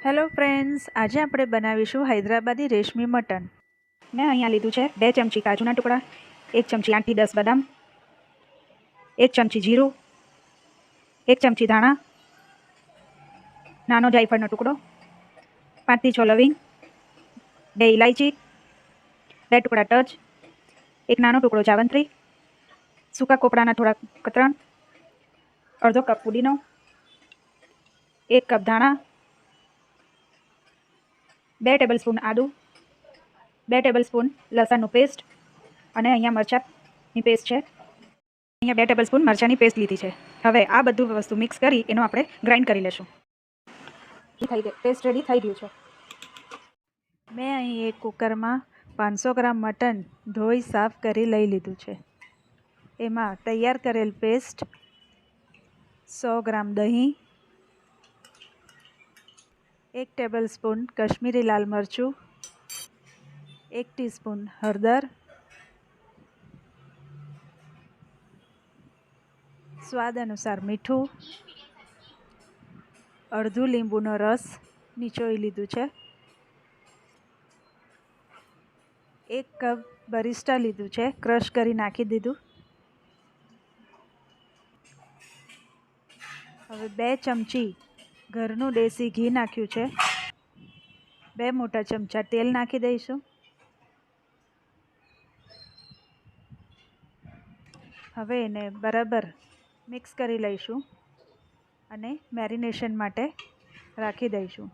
Hello friends, આજે આપણે બનાવીશું હૈદરાબાદી રેશમી મટન. મેં અહીંયા લીધું છે 2 ચમચી કાજુના ટુકડા, 1 ચમચી 8 થી 10 બદામ, 1 ચમચી જીરું, 1 ચમચી ધાણા, નાનો જાયફળનો ટુકડો, 5 થી 6 લવિંગ, 2 ઇલાયચી, 2 ટુકડા તજ, 1 નાનો ટુકડો જાવંત્રી, સૂકા કોપરાના થોડા કતરણ, અડધો કપ પુદીનો, 1 કપ ધાણા, 2 ટેબલસ્પૂન આદું, 2 ટેબલસ્પૂન લસણનું પેસ્ટ અને અહીંયા મરચાંની પેસ્ટ છે. અહીંયા 2 ટેબલસ્પૂન મરચાંની પેસ્ટ લીધી છે. હવે આ બધું વસ્તુ મિક્સ કરી એનો આપણે ગ્રાઇન્ડ કરી લેશું. પેસ્ટ રેડી થઈ ગયું છે. મેં અહીં એક કુકરમાં 500 ગ્રામ મટન ધોઈ સાફ કરી લઈ લીધું છે. એમાં તૈયાર કરેલ પેસ્ટ, 100 ગ્રામ દહીં, 1 ટેબલસ્પૂન કશ્મીરી લાલ મરચું, 1 ટીસ્પૂન હળદર, સ્વાદ અનુસાર મીઠું, અડધું લીંબુનો રસ નીચોઈ લીધું છે, 1 કપ બરિસ્ટા લીધું છે, ક્રશ કરી નાખી દીધું. હવે 2 ચમચી ઘરનું દેશી ઘી નાખ્યું છે. 2 મોટા ચમચા તેલ નાખી દઈશું. હવે એને બરાબર મિક્સ કરી લઈશું અને મેરિનેશન માટે રાખી દઈશું.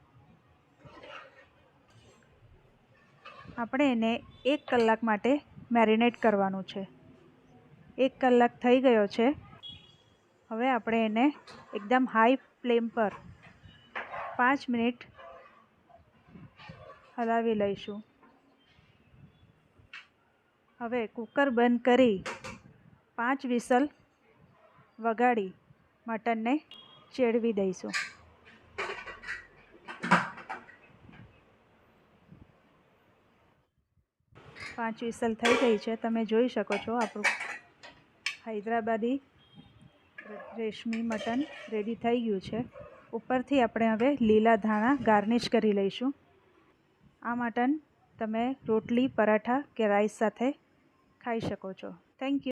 આપણે એને 1 કલાક માટે મેરિનેટ કરવાનું છે. 1 કલાક થઈ ગયો છે. હવે આપણે એને એકદમ હાઈ ફ્લેમ પર 5 મિનિટ હલાવી લઈશું. હવે કુકર બંધ કરી 5 વિસલ વગાડી મટનને ચેડવી દઈશું. પાંચ વિસલ થઈ ગઈ છે. તમે જોઈ શકો છો આપણું હૈદરાબાદી રેશમી મટન રેડી થઈ ગયું છે. ઉપરથી આપણે હવે લીલા ધાણા ગાર્નિશ કરી લઈશું. આ મટન તમે રોટલી, પરાઠા કે રાઈસ સાથે ખાઈ શકો છો. Thank you.